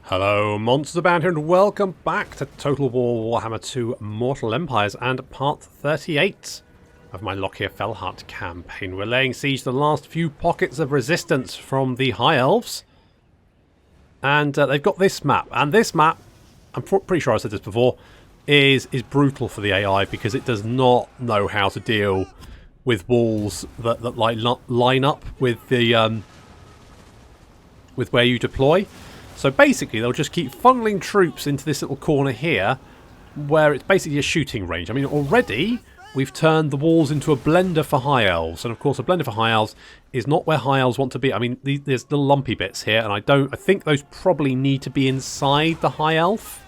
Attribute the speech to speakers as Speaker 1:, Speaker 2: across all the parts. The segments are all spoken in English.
Speaker 1: Hello, Monsters Abound here, and welcome back to Total War Warhammer 2 Mortal Empires and part 38 of my Lokhir Fellheart Campaign. We're laying siege to the last few pockets of resistance from the High Elves. And they've got this map. And this map, I'm pretty sure I said this before, is brutal for the AI because it does not know how to deal with walls that line up with the with where you deploy. So basically, they'll just keep funneling troops into this little corner here, where it's basically a shooting range. I mean, already we've turned the walls into a blender for High Elves, and of course, a blender for High Elves is not where High Elves want to be. I mean, there's little lumpy bits here, and I think those probably need to be inside the High Elf.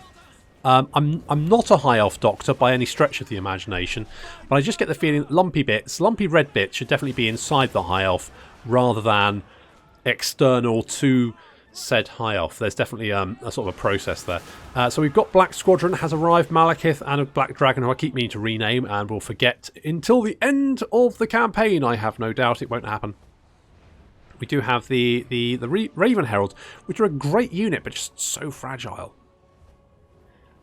Speaker 1: I'm not a High Elf doctor by any stretch of the imagination, but I just get the feeling that lumpy red bits, should definitely be inside the High Elf rather than external to said High Elf. There's definitely a sort of a process there. So we've got Black Squadron has arrived, Malekith, and a Black Dragon who I keep meaning to rename and will forget until the end of the campaign. I have no doubt it won't happen. We do have the Raven Heralds, which are a great unit, but just so fragile.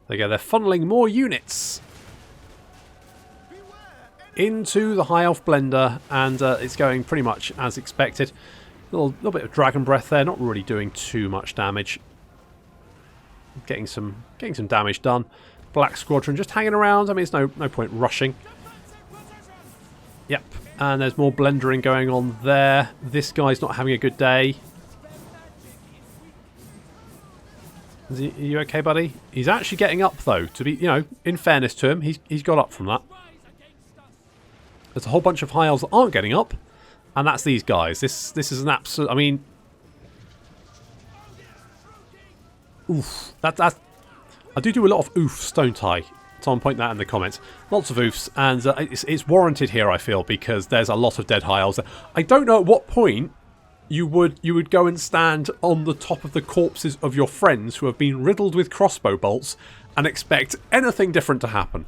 Speaker 1: There you go, they're funneling more units into the High Elf blender, and it's going pretty much as expected. Little bit of Dragon Breath there, not really doing too much damage. Getting some damage done. Black Squadron just hanging around. I mean, there's no point rushing. Yep, and there's more blendering going on there. This guy's not having a good day. Are you okay, buddy? He's actually getting up, though. To be, in fairness to him, he's got up from that. There's a whole bunch of High Elves that aren't getting up. And that's these guys. This is an absolute... I mean... Oof. I do a lot of oofs, don't I? Someone point that in the comments. Lots of oofs. And it's warranted here, I feel, because there's a lot of dead High Elves. I don't know at what point you would go and stand on the top of the corpses of your friends who have been riddled with crossbow bolts and expect anything different to happen,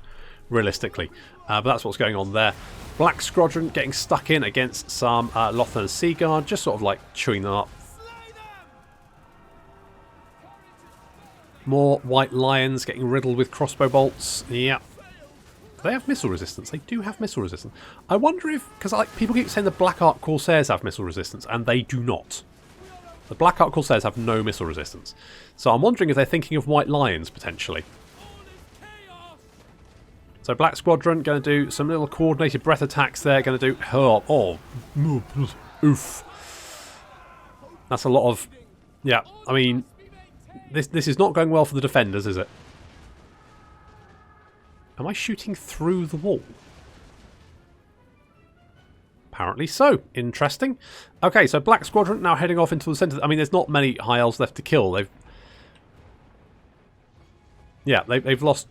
Speaker 1: realistically. But that's what's going on there. Black Squadron getting stuck in against some Lothir and Seaguard, just sort of like chewing them up. More White Lions getting riddled with crossbow bolts. Yeah. Do they have missile resistance? They do have missile resistance. I wonder if... Because people keep saying the Black Ark Corsairs have missile resistance, and they do not. The Black Ark Corsairs have no missile resistance. So I'm wondering if they're thinking of White Lions, potentially. So Black Squadron going to do some little coordinated breath attacks there. Going to do... oof. That's a lot of... Yeah, I mean... This is not going well for the defenders, is it? Am I shooting through the wall? Apparently so. Interesting. Okay, so Black Squadron now heading off into the centre. I mean, there's not many High Elves left to kill. They've lost...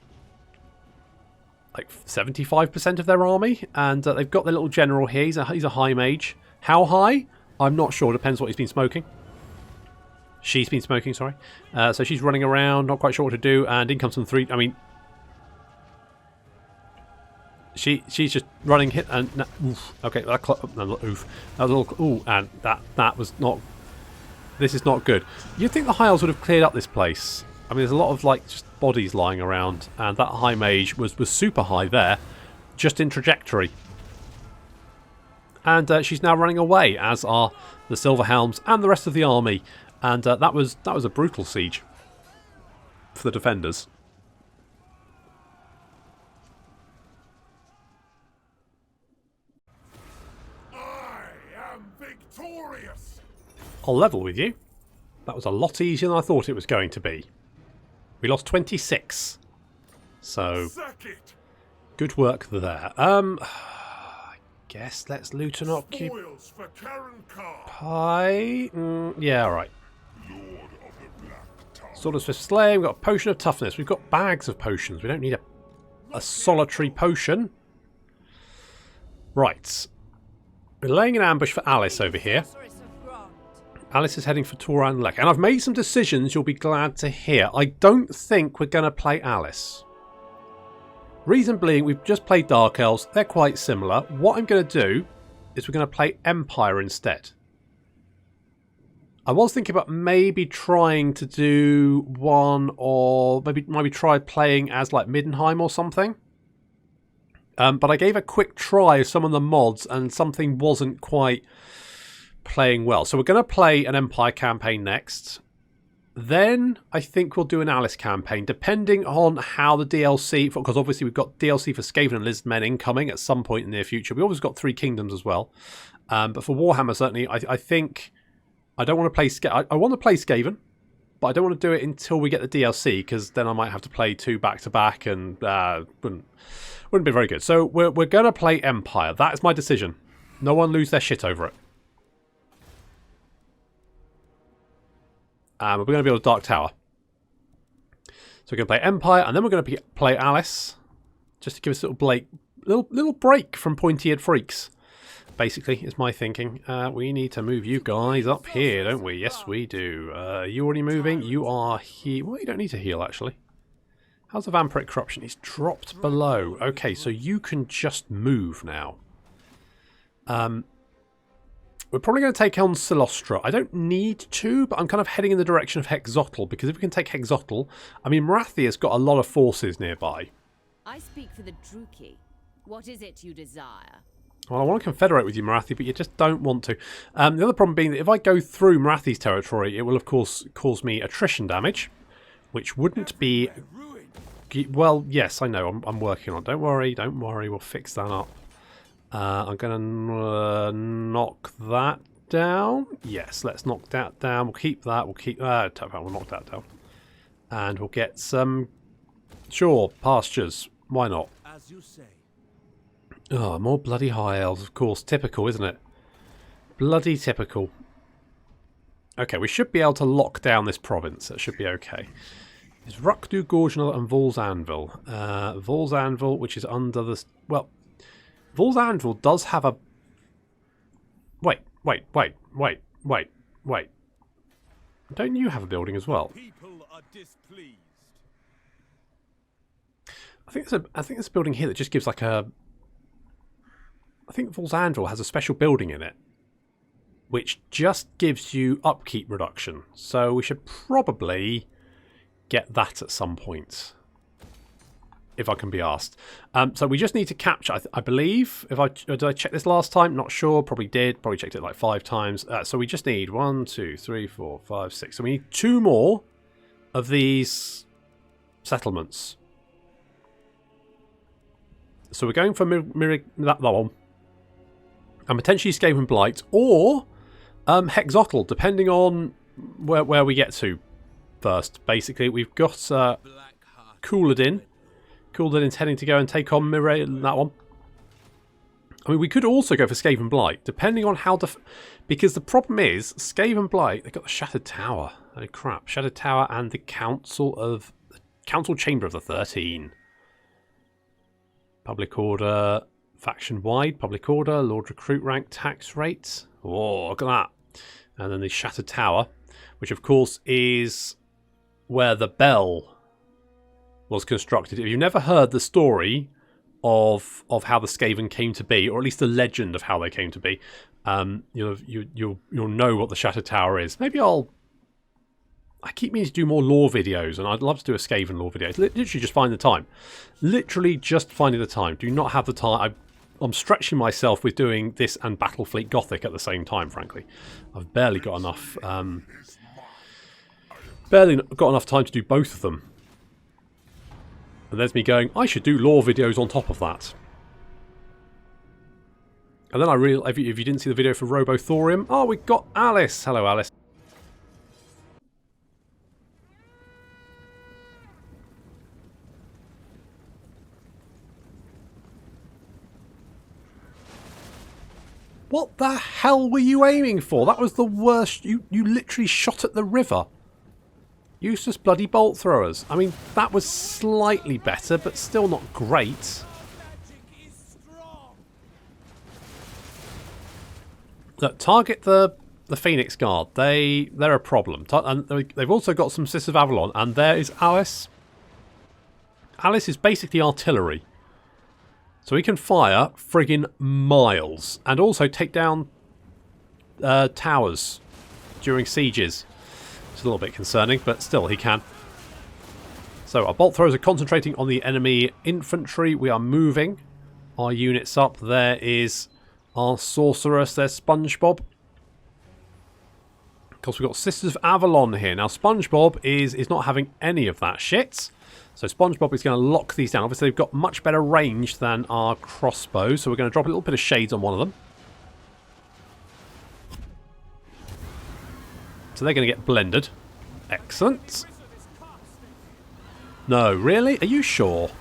Speaker 1: like 75% of their army, and they've got their little general here. He's a high mage. How high? I'm not sure. Depends what he's been smoking. She's been smoking, sorry. So she's running around, not quite sure what to do, and in comes some three. I mean, she's just running hit and oof. Okay, oof. That was a little ooh, and that was not. This is not good. You'd think the High Elves would have cleared up this place. I mean, there's a lot of just bodies lying around, and that High Mage was super high there, just in trajectory. And she's now running away, as are the Silver Helms and the rest of the army. And that was a brutal siege for the defenders.
Speaker 2: I am victorious.
Speaker 1: I'll level with you. That was a lot easier than I thought it was going to be. We lost 26. So, good work there. I guess let's loot and occupy. Yeah, alright. Swords for Slaying. We've got a potion of toughness. We've got bags of potions. We don't need a solitary potion. Right. We're laying an ambush for Alice over here. Alice is heading for Tora and Lek. And I've made some decisions you'll be glad to hear. I don't think we're going to play Alice. Reason being, we've just played Dark Elves. They're quite similar. What I'm going to do is we're going to play Empire instead. I was thinking about maybe trying to do one, or maybe try playing as like Middenheim or something. But I gave a quick try of some of the mods and something wasn't quite playing well. So we're going to play an Empire campaign next. Then I think we'll do an Alice campaign, depending on how the DLC, because obviously we've got DLC for Skaven and Lizardmen incoming at some point in the near future. We always got 3 Kingdoms as well. But for Warhammer, certainly, I think I don't want to play I want to play Skaven, but I don't want to do it until we get the DLC, because then I might have to play 2 back-to-back and wouldn't be very good. So we're going to play Empire. That is my decision. No one lose their shit over it. We're going to build a Dark Tower. So we're going to play Empire, and then we're going to play Alice, just to give us a little break from pointy-eared freaks. Basically, is my thinking. We need to move you guys up here, don't we? Yes, we do. You already moving? You are here. Well, you don't need to heal, actually. How's the Vampiric Corruption? He's dropped below. Okay, so you can just move now. We're probably going to take on Silostra. I don't need to, but I'm kind of heading in the direction of Hexotl, because if we can take Hexotl... I mean, Morathi has got a lot of forces nearby.
Speaker 3: I speak for the Druki. What is it you desire?
Speaker 1: Well, I want to confederate with you, Morathi, but you just don't want to. The other problem being that if I go through Morathi's territory, it will, of course, cause me attrition damage, which wouldn't be... Well, yes, I know. I'm working on it. Don't worry. We'll fix that up. I'm going to knock that down. Yes, let's knock that down. We'll keep that. We'll knock that down. And we'll get some... Sure, pastures. Why not?
Speaker 2: As you say.
Speaker 1: Oh, more bloody high elves, of course. Typical, isn't it? Bloody typical. Okay, we should be able to lock down this province. That should be okay. It's Rukdu, Gorgonal and Vol's Anvil. Vol's Anvil, which is under the... Well, Vol's Anvil does have a... Wait. Don't you have a building as well?
Speaker 2: People are displeased.
Speaker 1: I think there's a building here that just gives like a... I think Vol's Anvil has a special building in it, which just gives you upkeep reduction. So we should probably get that at some point, if I can be asked. So we just need to capture, I believe, did I check this last time? Not sure, probably did. Probably checked it like 5 times. So we just need 1, 2, 3, 4, 5, 6. So we need 2 more of these settlements. So we're going for that one. And potentially Skaven Blight, or Hexotl, depending on where we get to first. Basically, we've got Couladin. Couladin's heading to go and take on that one. I mean, we could also go for Skaven Blight, depending on how... Because the problem is, Skaven Blight, they've got the Shattered Tower. Oh, crap. Shattered Tower and the Council Chamber of the 13. Public Order... Faction-wide, Public Order, Lord Recruit Rank, Tax Rates. Oh, look at that. And then the Shattered Tower, which of course is where the bell was constructed. If you've never heard the story of how the Skaven came to be, or at least the legend of how they came to be, you'll know what the Shattered Tower is. Maybe I keep meaning to do more lore videos, and I'd love to do a Skaven lore video. It's literally just find the time. Literally just finding the time. Do not have the time. I'm stretching myself with doing this and Battlefleet Gothic at the same time, frankly. I've barely got enough... time to do both of them. And there's me going, I should do lore videos on top of that. And then I realized, if you didn't see the video for Robothorium, oh, we got Alice. Hello, Alice. What the hell were you aiming for? That was the worst. You literally shot at the river. Useless bloody bolt throwers. I mean, that was slightly better, but still not great. Look, target the Phoenix Guard. They're a problem. And they've also got some Sisters of Avalon. And there is Alice. Alice is basically artillery. So he can fire friggin' miles. And also take down towers. during sieges. It's a little bit concerning, but still, he can. So our bolt throwers are concentrating on the enemy infantry. We are moving our units up. There is our sorceress. There's SpongeBob. Of course, we've got Sisters of Avalon here. Now, SpongeBob is not having any of that shit. So SpongeBob is going to lock these down. Obviously, they've got much better range than our crossbows. So we're going to drop a little bit of shades on one of them. So they're going to get blended. Excellent. No, really? Are you sure?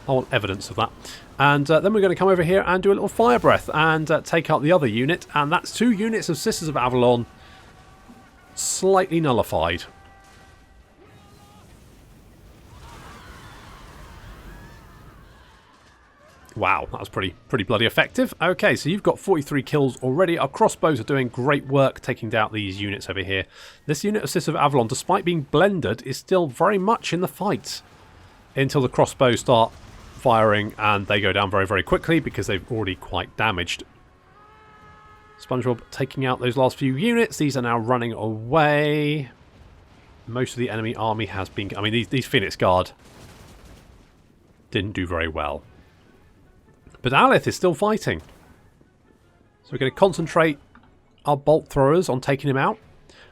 Speaker 1: I want evidence of that. And then we're going to come over here and do a little fire breath and take out the other unit. And that's 2 units of Sisters of Avalon slightly nullified. Wow, that was pretty bloody effective. Okay, so you've got 43 kills already. Our crossbows are doing great work taking down these units over here. This unit of Sisters of Avalon, despite being blended, is still very much in the fight until the crossbows start firing, and they go down very, very quickly because they've already quite damaged. SpongeBob taking out those last few units. These are now running away. Most of the enemy army has been... I mean, these Phoenix Guard didn't do very well. But Alith is still fighting. So we're going to concentrate our bolt throwers on taking him out.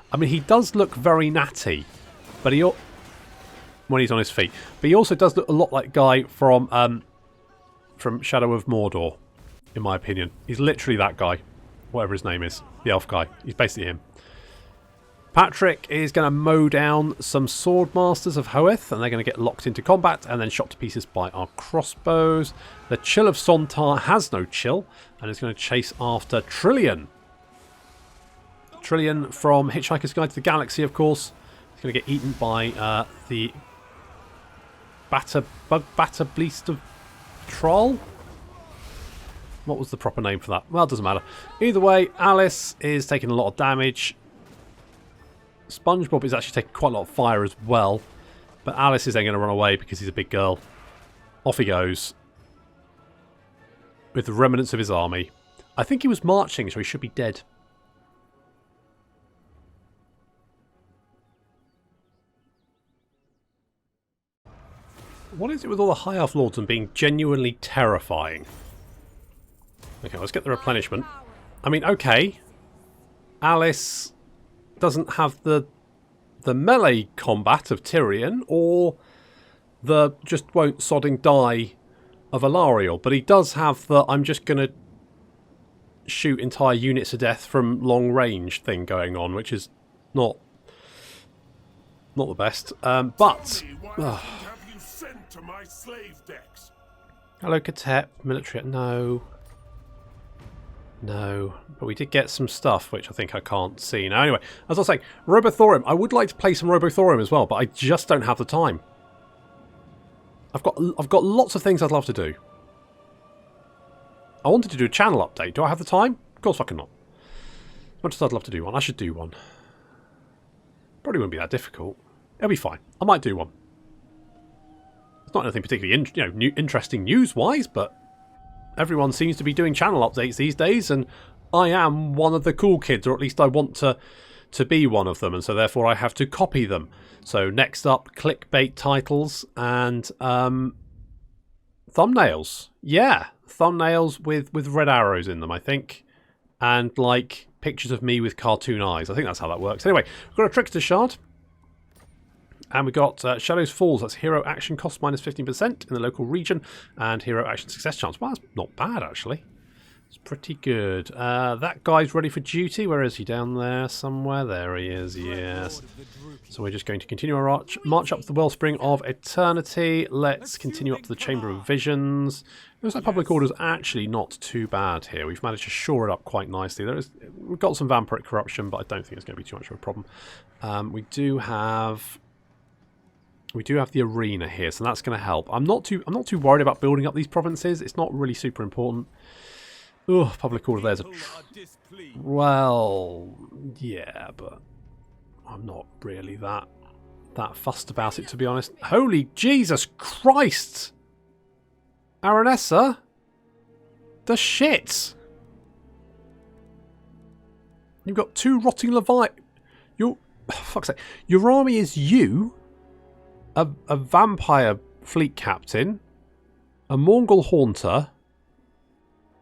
Speaker 1: I mean, he does look very natty, but when he's on his feet. But he also does look a lot like Guy from Shadow of Mordor, in my opinion. He's literally that guy, whatever his name is, the elf guy. He's basically him. Patrick is going to mow down some Sword Masters of Hoeth, and they're going to get locked into combat and then shot to pieces by our crossbows. The Chill of Sontar has no chill and is going to chase after Trillian. Trillian from Hitchhiker's Guide to the Galaxy, of course. He's going to get eaten by the Batterbleast of Troll. What was the proper name for that? Well, it doesn't matter. Either way, Alice is taking a lot of damage. SpongeBob is actually taking quite a lot of fire as well. But Alice is then going to run away because he's a big girl. Off he goes. With the remnants of his army. I think he was marching, so he should be dead. What is it with all the High Elf Lords and being genuinely terrifying? Okay, let's get the replenishment. I mean, okay. Alice doesn't have the melee combat of Tyrion or the just won't sodding die of Alariel, but he does have the I'm just going to shoot entire units to death from long range thing going on, which is not the best. But hello, Katep, military. No, but we did get some stuff, which I think I can't see. Now, anyway, as I was saying, Robothorium. I would like to play some Robothorium as well, but I just don't have the time. I've got lots of things I'd love to do. I wanted to do a channel update. Do I have the time? Of course fucking not. As much as I'd love to do one, I should do one. Probably wouldn't be that difficult. It'll be fine. I might do one. It's not anything particularly interesting news-wise, but everyone seems to be doing channel updates these days, and I am one of the cool kids, or at least I want to be one of them, and so therefore I have to copy them. So next up, clickbait titles and thumbnails. Yeah, thumbnails with red arrows in them, I think, and like pictures of me with cartoon eyes. I think that's how that works. Anyway, we've got a Trickster Shard. And we got Shadows Falls. That's hero action cost minus 15% in the local region. And hero action success chance. Well, that's not bad, actually. It's pretty good. That guy's ready for duty. Where is he? Down there somewhere? There he is, yes. So we're just going to continue our march up to the Wellspring of Eternity. Let's continue up to the Chamber of Visions. It looks like public order's actually not too bad here. We've managed to shore it up quite nicely. We've got some vampiric corruption, but I don't think it's going to be too much of a problem. We do have the arena here, so that's going to help. I'm not too worried about building up these provinces. It's not really super important. Oh, public order there's well, yeah, but I'm not really that fussed about it, to be honest. Holy Jesus Christ! Aranessa? The shit! You've got 2 rotting Leviathan. Fuck's sake. Your army is you, a vampire fleet captain, a Mongol haunter,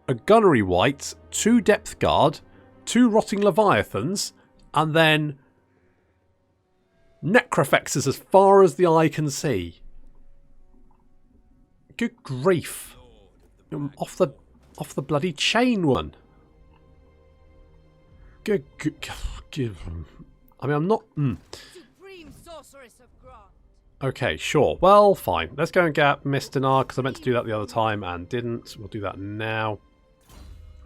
Speaker 1: a gunnery wight, 2 depth guard, 2 rotting Leviathans, and then Necrachs as far as the eye can see. Good grief. You're off the bloody chain, woman. Good. I mean, I'm not...
Speaker 3: Supreme sorceress of Grant.
Speaker 1: Okay, sure. Well, fine. Let's go and get Mistinar, because I meant to do that the other time and didn't. We'll do that now.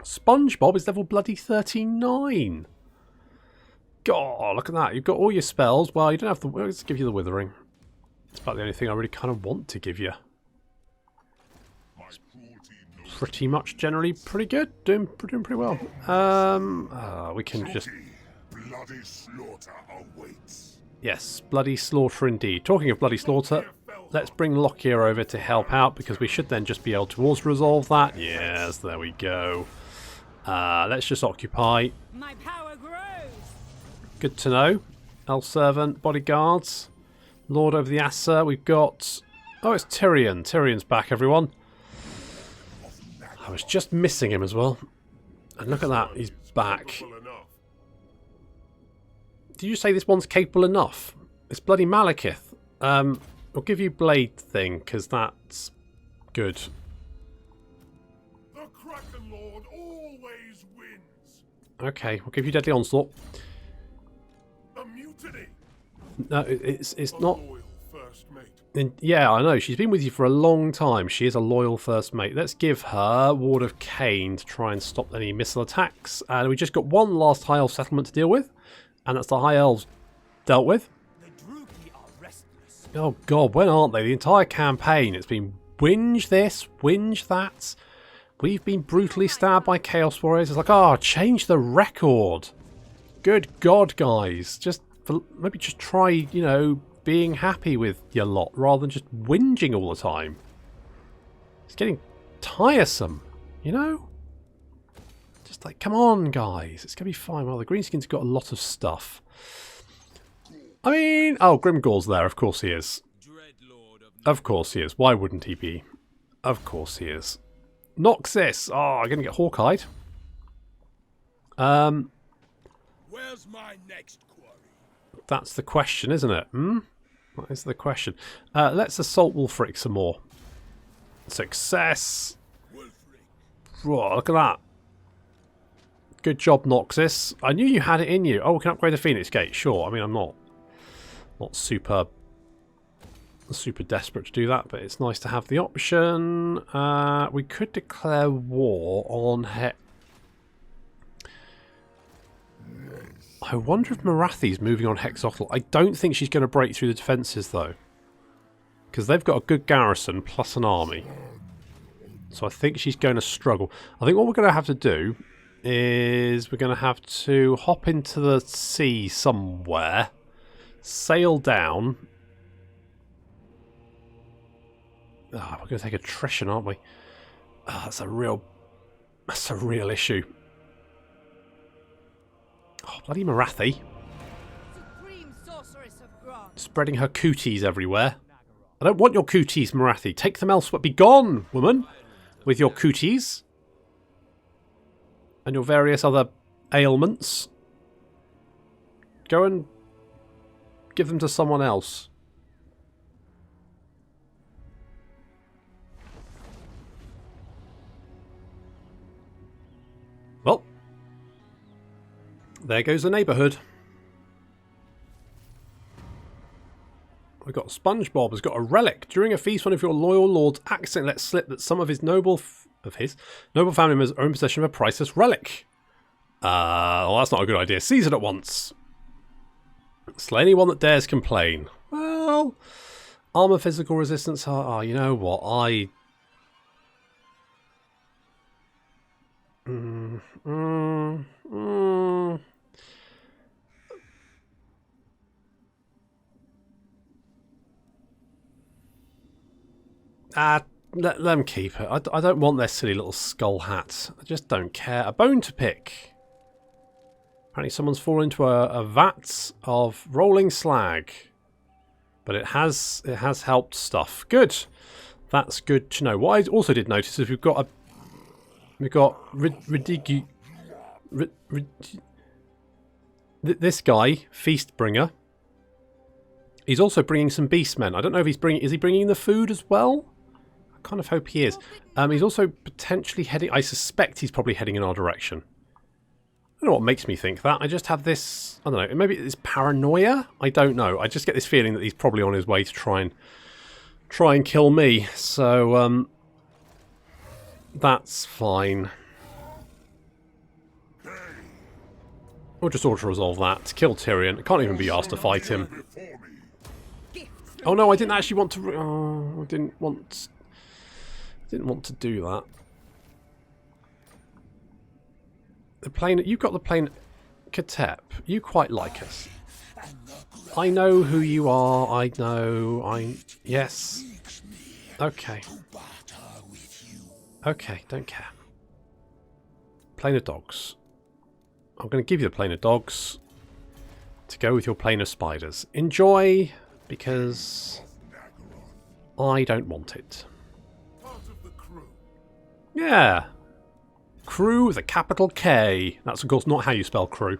Speaker 1: SpongeBob is level bloody 39. God, look at that. You've got all your spells. Well, you don't have the... Let's give you the Withering. It's about the only thing I really kind of want to give you. Pretty much generally pretty good. Doing pretty well. We can just...
Speaker 4: Bloody slaughter awaits.
Speaker 1: Yes, bloody slaughter indeed. Talking of bloody slaughter, let's bring Lokhir over to help out, because we should then just be able to auto-resolve that. Yes, there we go. Let's just occupy.
Speaker 3: My power grows.
Speaker 1: Good to know. Elf Servant, Bodyguards, Lord over the Assa. We've got... Oh, it's Tyrion. Tyrion's back, everyone. I was just missing him as well. And look at that, he's back. Did you say this one's capable enough? It's bloody Malekith. I'll give you Blade thing, because that's good.
Speaker 4: The Kraken Lord always wins.
Speaker 1: Okay, we'll give you Deadly Onslaught.
Speaker 4: A mutiny.
Speaker 1: No, it's not...
Speaker 4: Loyal first mate.
Speaker 1: Yeah, I know. She's been with you for a long time. She is a loyal first mate. Let's give her Ward of Cain to try and stop any missile attacks. And we just got one last High Elf settlement to deal with. And that's the High Elves dealt with.
Speaker 2: The Druki are restless.
Speaker 1: Oh god, when aren't they? The entire campaign, it's been whinge this, whinge that. We've been brutally stabbed by Chaos Warriors. It's like, oh, change the record. Good god, guys. Maybe just try, you know, being happy with your lot rather than just whinging all the time. It's getting tiresome, you know? Just like, come on, guys. It's going to be fine. Well, the Greenskins got a lot of stuff. I mean, oh, Grimgor's there. Of course he is. Of course he is. Why wouldn't he be? Of course he is. Noxus. Oh, I'm going to get Hawk-eyed.
Speaker 2: Where's my next quarry?
Speaker 1: That's the question, isn't it? That is the question. Let's assault Wulfric some more. Success. Whoa, look at that. Good job, Noxus. I knew you had it in you. Oh, we can upgrade the Phoenix Gate. Sure. I mean, I'm not super desperate to do that, but it's nice to have the option. We could declare war on I wonder if Morathi's moving on Hexotl. I don't think she's going to break through the defences, though. Because they've got a good garrison plus an army. So I think she's going to struggle. I think what we're going to have to do is we're going to have to hop into the sea somewhere, sail down. We're going to take attrition, aren't we? That's a real issue. Oh, bloody Morathi.
Speaker 3: Supreme sorceress of Grant.
Speaker 1: Spreading her cooties everywhere. I don't want your cooties, Morathi. Take them elsewhere. Be gone, woman, with your cooties. And your various other ailments. Go and give them to someone else. Well, there goes the neighbourhood. We've got SpongeBob has got a relic. During a feast, one of your loyal lords accidentally let slip that some of his noble family members are in possession of a priceless relic. Well, that's not a good idea. Seize it at once. Slay anyone that dares complain. Well, armor, physical resistance. You know what? Let them keep it. I don't want their silly little skull hats. I just don't care. A bone to pick. Apparently someone's fallen into a vat of rolling slag. But it has helped stuff. Good. That's good to know. What I also did notice is we've got this guy, Feastbringer. He's also bringing some beastmen. I don't know if is he bringing the food as well? I kind of hope he is. He's also potentially heading, I suspect he's probably heading in our direction. I don't know what makes me think that. I just have this, I don't know, maybe it's paranoia? I don't know. I just get this feeling that he's probably on his way to try and kill me. So, that's fine. We'll just auto-resolve that. Kill Tyrion. I can't even be asked to fight him. Oh no, I didn't actually want to... Oh, I didn't want to do that. The plane... You've got the plane... Katep, you quite like us. I know who you are. I know. Yes. Okay. Okay, don't care. Plane of dogs. I'm going to give you the plane of dogs to go with your plane of spiders. Enjoy, because I don't want it. Yeah. Crew with a capital K. That's, of course, not how you spell crew.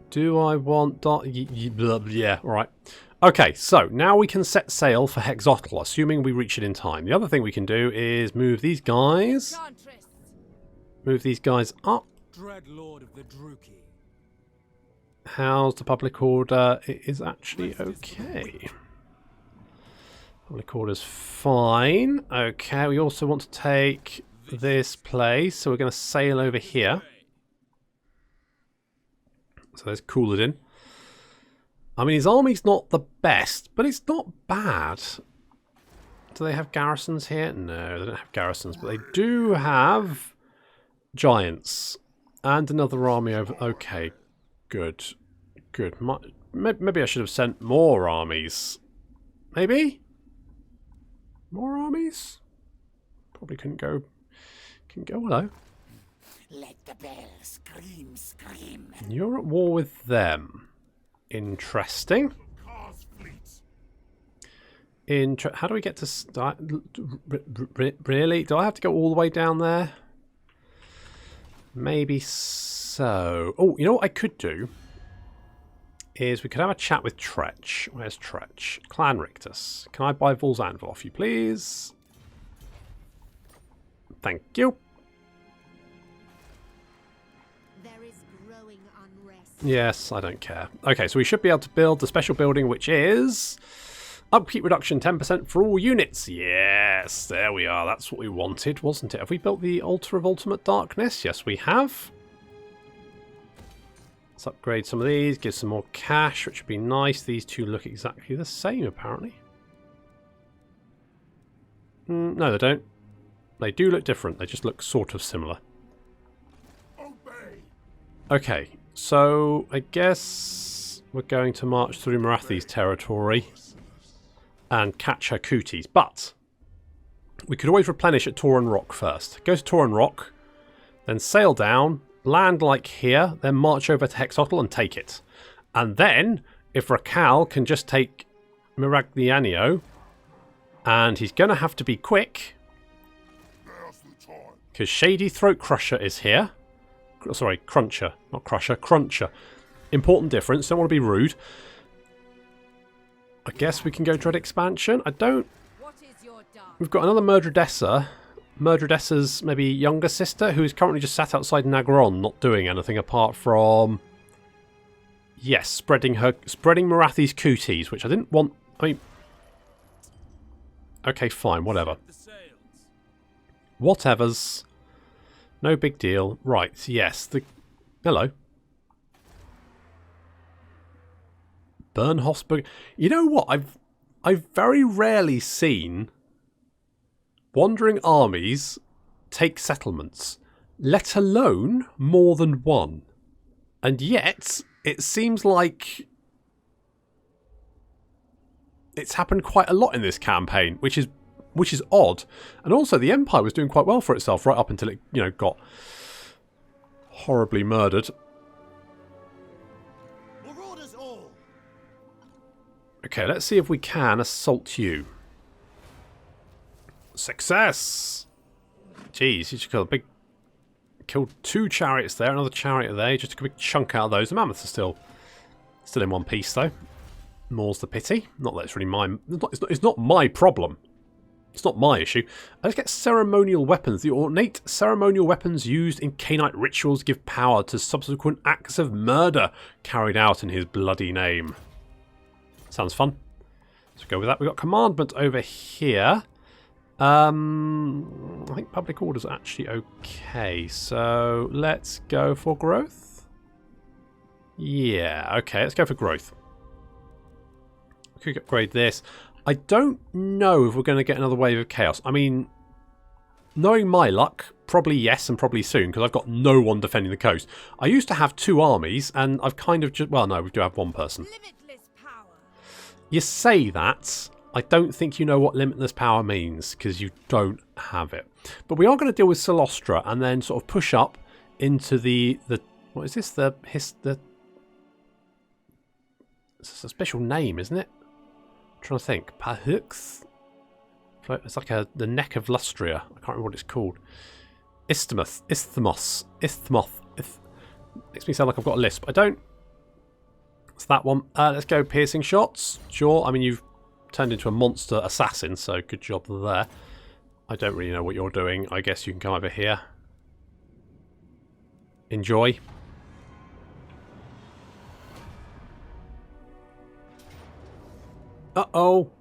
Speaker 1: Do I want... Yeah, alright. Okay, so now we can set sail for Hexotl, assuming we reach it in time. The other thing we can do is move these guys. Move these guys up.
Speaker 2: Dread Lord of the Druki.
Speaker 1: How's the public order? It is actually okay. Public order's fine. Okay, we also want to take this place, so we're going to sail over here. So let's cool it in. I mean, his army's not the best, but it's not bad. Do they have garrisons here? No, they don't have garrisons, but they do have giants. And another army over... Okay, good. Good. Maybe I should have sent more armies. Maybe? More armies? Probably couldn't go... Hello.
Speaker 5: Let the bell scream, scream.
Speaker 1: You're at war with them. Interesting. How do we get to start? Really? Do I have to go all the way down there? Maybe so. Oh, you know what I could do? Is we could have a chat with Tretch. Where's Tretch? Clan Rictus. Can I buy Vol's Anvil off you, please? Thank you. Yes, I don't care. Okay, so we should be able to build the special building, which is upkeep reduction 10% for all units. Yes, there we are. That's what we wanted, wasn't it? Have we built the Altar of Ultimate Darkness? Yes, we have. Let's upgrade some of these, give some more cash, which would be nice. These two look exactly the same, apparently. No, they don't. They do look different. They just look sort of similar. Okay. So, I guess we're going to march through Morathi's territory and catch her cooties. But we could always replenish at Tauren Rock first. Go to Tauren Rock, then sail down, land like here, then march over to Hexotl and take it. And then, if Rakal can just take Miragliano, and he's going to have to be quick, because Shady Throat Crusher is here. Sorry, Cruncher, not Crusher, Cruncher. Important difference, don't want to be rude. I guess we can go Dread Expansion. I don't... We've got another Murdredessa. Murdredessa's maybe younger sister, who is currently just sat outside Nagron, not doing anything apart from... Yes, spreading Morathi's cooties, which I didn't want... I mean... Okay, fine, whatever. Whatevers. No big deal. Right, yes. Hello. Bernhofsburg. You know what? I've very rarely seen wandering armies take settlements, let alone more than one. And yet, it seems like it's happened quite a lot in this campaign, which is odd. And also, the Empire was doing quite well for itself right up until it, got horribly murdered.
Speaker 5: Marauders all.
Speaker 1: Okay, let's see if we can assault you. Success! Jeez, you just killed 2 chariots there, another chariot there. You just took a big chunk out of those. The mammoths are still in one piece, though. More's the pity. Not that it's really mine. It's not my problem. It's not my issue. Let's get ceremonial weapons. The ornate ceremonial weapons used in Cainite rituals give power to subsequent acts of murder carried out in his bloody name. Sounds fun. Let's go with that. We've got commandment over here. I think public order's actually okay. So let's go for growth. Yeah, okay. Let's go for growth. We could upgrade this. I don't know if we're going to get another wave of chaos. I mean, knowing my luck, probably yes and probably soon, because I've got no one defending the coast. I used to have 2 armies, and I've kind of just... Well, no, we do have 1 person.
Speaker 3: Limitless power.
Speaker 1: You say that. I don't think you know what limitless power means, because you don't have it. But we are going to deal with Solostra, and then sort of push up into the what is this? It's a special name, isn't it? I'm trying to think. Pahux? It's like the neck of Lustria. I can't remember what it's called. Isthmus. Makes me sound like I've got a lisp. I don't. It's that one. Let's go piercing shots. Sure. I mean, you've turned into a monster assassin, so good job there. I don't really know what you're doing. I guess you can come over here. Enjoy. Uh-oh.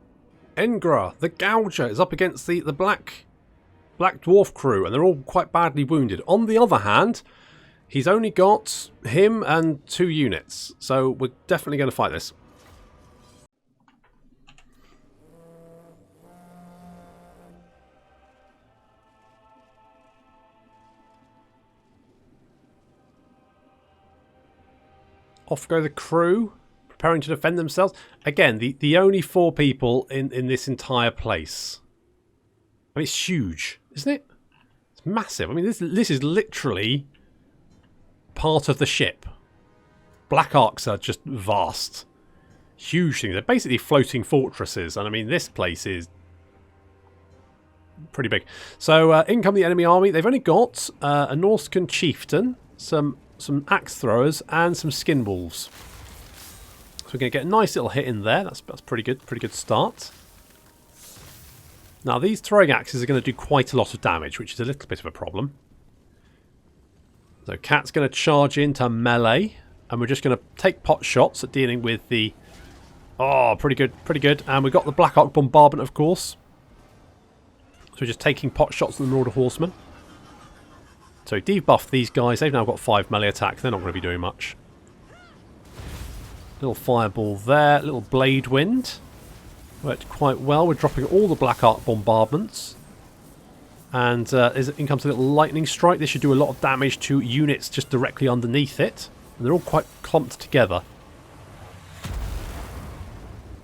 Speaker 1: Engra, the Gouger, is up against the Black Dwarf crew, and they're all quite badly wounded. On the other hand, he's only got him and 2 units, so we're definitely going to fight this. Off go the crew, preparing to defend themselves. Again, the only 4 people in this entire place. I mean, it's huge, isn't it? It's massive. I mean, this is literally part of the ship. Black Arcs are just vast. Huge things. They're basically floating fortresses. And I mean, this place is pretty big. So, in come the enemy army. They've only got a Norscan chieftain, some axe throwers, and some skin wolves. So we're going to get a nice little hit in there. That's pretty good. Pretty good start. Now these throwing axes are going to do quite a lot of damage, which is a little bit of a problem. So Cat's going to charge into melee, and we're just going to take pot shots at dealing with the... Oh, pretty good, pretty good. And we've got the Black Arc bombardment, of course. So we're just taking pot shots at the Marauder Horsemen. So debuff these guys. They've now got 5 melee attack. They're not going to be doing much. Little fireball there. Little blade wind. Worked quite well. We're dropping all the Black Arc bombardments. And in comes a little lightning strike. This should do a lot of damage to units just directly underneath it. And they're all quite clumped together.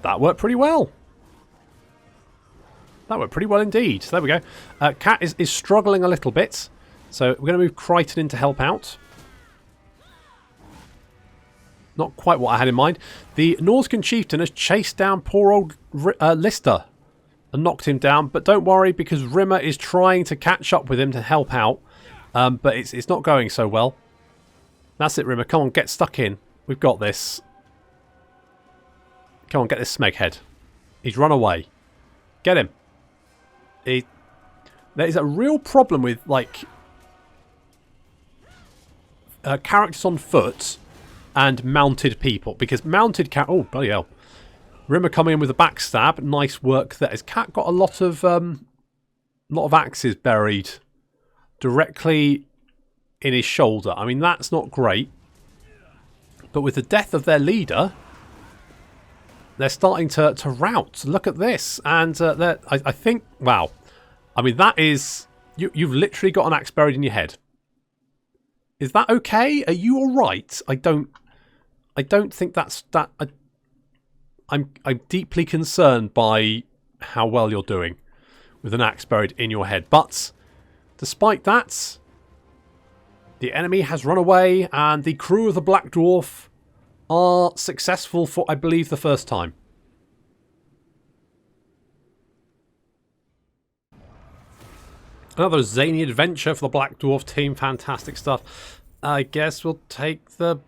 Speaker 1: That worked pretty well. That worked pretty well indeed. So there we go. Cat is struggling a little bit. So we're going to move Crichton in to help out. Not quite what I had in mind. The Norscan chieftain has chased down poor old Lister and knocked him down. But don't worry, because Rimmer is trying to catch up with him to help out. But it's not going so well. That's it, Rimmer. Come on, get stuck in. We've got this. Come on, get this smeghead. He's run away. Get him. There is a real problem with, like... characters on foot and mounted people, because mounted oh bloody hell, Rimmer coming in with a backstab. Nice work there. His Cat got a lot of axes buried directly in his shoulder. I mean, that's not great, but with the death of their leader, they're starting to rout. Look at this. And I think, wow, I mean, that is, you've literally got an axe buried in your head. Is that okay? Are you all right? I don't think that's that. I'm deeply concerned by how well you're doing with an axe buried in your head. But despite that, The enemy has run away, and the crew of the Black Dwarf are successful for, I believe, the first time. Another zany adventure for the Black Dwarf team. Fantastic stuff. I guess we'll take the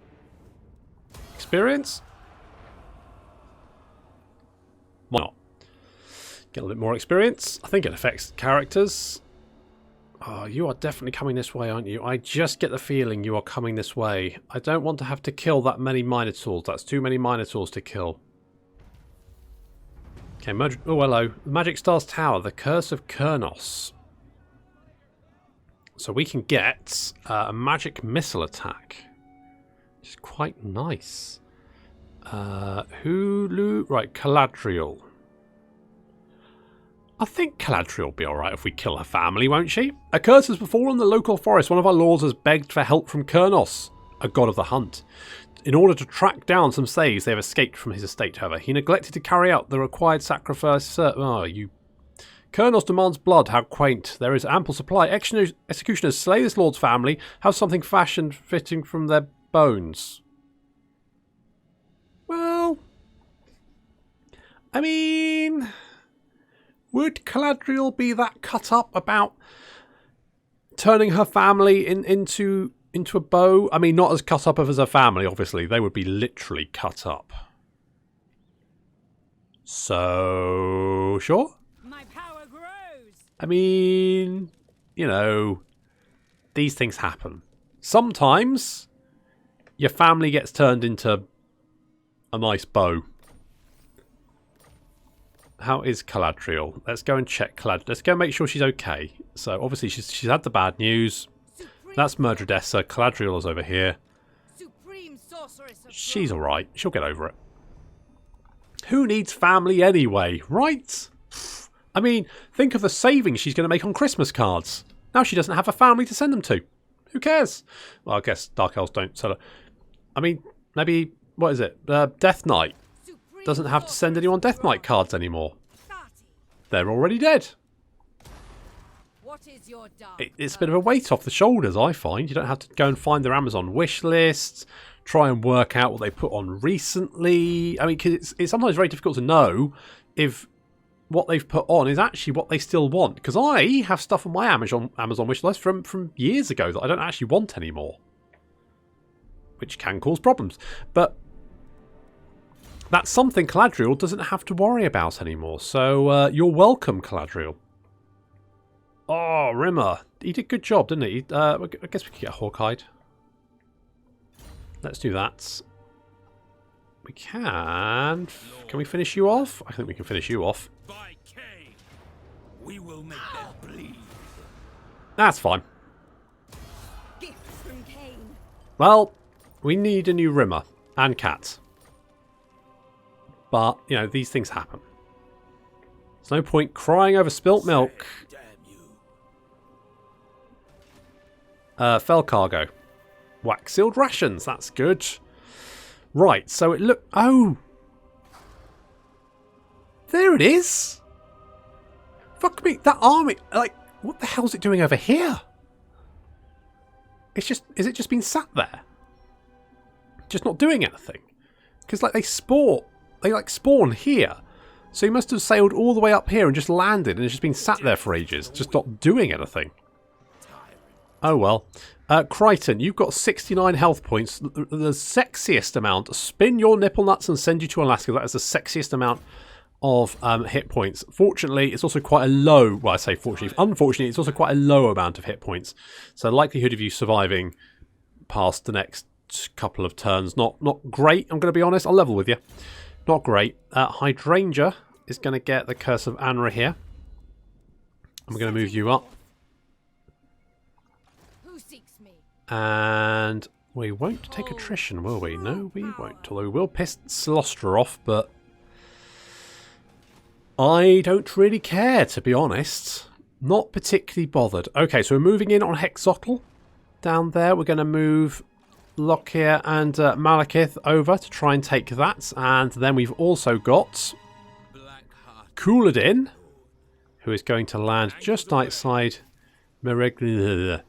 Speaker 1: experience. Why not? Get a little bit more experience. I think it affects characters. Oh, you are definitely coming this way, aren't you? I just get the feeling you are coming this way. I don't want to have to kill that many Minotaurs. That's too many Minotaurs to kill. Okay, oh, hello. Magic Stars Tower, the Curse of Kurnos. So we can get a magic missile attack, which is quite nice. Hulu, right, Caladriel. I think Caladriel will be alright if we kill her family, won't she? A curse has befallen the local forest. One of our lords has begged for help from Kurnos, a god of the hunt. In order to track down some slaves, they have escaped from his estate, however. He neglected to carry out the required sacrifice. Kurnos demands blood. How quaint. There is ample supply. Executioners slay this lord's family. Have something fashioned fitting from their bones. Well, I mean, would Caladriel be that cut up about turning her family into a bow? I mean, not as cut up as her family, obviously. They would be literally cut up. So, sure.
Speaker 3: My power grows.
Speaker 1: I mean, you know, these things happen. Sometimes your family gets turned into a nice bow. How is Caladriel? Let's go and check Caladriel. Let's go make sure she's okay. So obviously she's had the bad news. That's Murdredessa. Caladriel is over here. She's alright. She'll get over it. Who needs family anyway, right? I mean, think of the savings she's going to make on Christmas cards. Now she doesn't have a family to send them to. Who cares? Well, I guess Dark Elves don't sell it. I mean, maybe, what is it? Death Knight doesn't have to send anyone Death Knight cards anymore. They're already dead. It's a bit of a weight off the shoulders, I find. You don't have to go and find their Amazon wish lists, try and work out what they put on recently. I mean, because it's sometimes very difficult to know if what they've put on is actually what they still want. Because I have stuff on my Amazon wish list from years ago that I don't actually want anymore, which can cause problems. But that's something Caladriel doesn't have to worry about anymore. So you're welcome, Caladriel. Oh, Rimmer. He did a good job, didn't he? I guess we could get Hawkeye. Let's do that. We can. Can we finish you off? I think we can finish you off.
Speaker 2: By Cain, we will make them bleed.
Speaker 1: That's fine.
Speaker 3: Gifts from Cain.
Speaker 1: Well, we need a new Rimmer and Cat. But, you know, these things happen. There's no point crying over spilt milk. Fell cargo. Wax sealed rations. That's good. Right, so it look. Oh, there it is. Fuck me, that army. Like, what the hell's it doing over here? It's just. Is it just been sat there? Just not doing anything? Because like they spawn here. So he must have sailed all the way up here and just landed, and it's just been sat there for ages, just not doing anything. Oh well. Crichton, you've got 69 health points. The sexiest amount. Spin your nipple nuts and send you to Alaska. That is the sexiest amount of hit points. Fortunately, it's also quite a low... Well, I say fortunately. Unfortunately, it's also quite a low amount of hit points. So the likelihood of you surviving past the next couple of turns, not great, I'm going to be honest. I'll level with you. Not great. Hydrangea is going to get the Curse of Anra here. I'm going to move you up. And we won't take attrition, will we? No, we won't. Although we will piss Slostra off, but I don't really care, to be honest. Not particularly bothered. Okay, so we're moving in on Hexotl. Down there, we're going to move Lokhir and Malekith over to try and take that. And then we've also got Couladin, who is going to land just outside Meregli.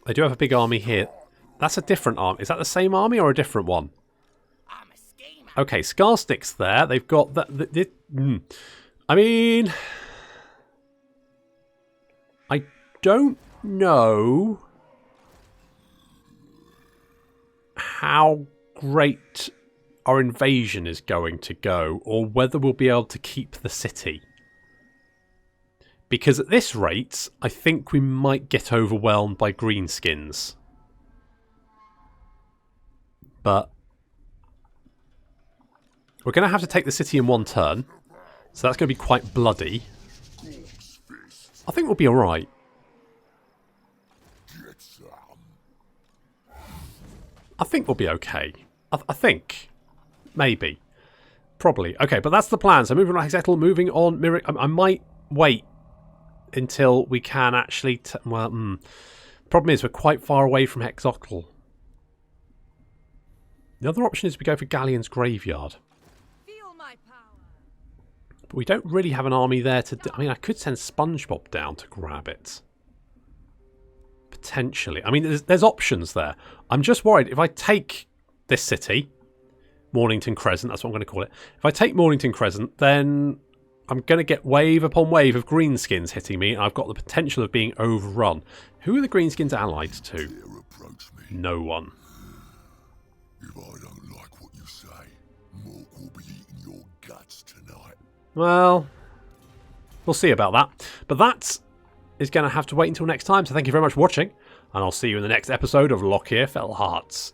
Speaker 1: I do have a big army here. That's a different army. Is that the same army or a different one?
Speaker 5: I'm a schemer.
Speaker 1: Okay, Scarstick's there. They've got that. I mean, I don't know how great our invasion is going to go, or whether we'll be able to keep the city. Because at this rate, I think we might get overwhelmed by greenskins. But we're going to have to take the city in one turn. So that's going to be quite bloody. I think we'll be alright. I think we'll be okay. I think. Maybe. Probably. Okay, but that's the plan. So moving on Hexatl, moving on Mirror. I might wait until we can actually... Problem is, we're quite far away from Hexatl. The other option is we go for Galleon's Graveyard.
Speaker 3: Feel my power.
Speaker 1: But we don't really have an army there to... I mean, I could send SpongeBob down to grab it. Potentially. I mean, there's options there. I'm just worried if I take this city, Mornington Crescent, that's what I'm going to call it. If I take Mornington Crescent, then I'm going to get wave upon wave of greenskins hitting me, and I've got the potential of being overrun. Who are the greenskins allied to? No one.
Speaker 4: If I don't like what you say, Mork will be eating your guts tonight.
Speaker 1: Well, we'll see about that. But that is going to have to wait until next time. So thank you very much for watching, and I'll see you in the next episode of Lokhir Fellheart.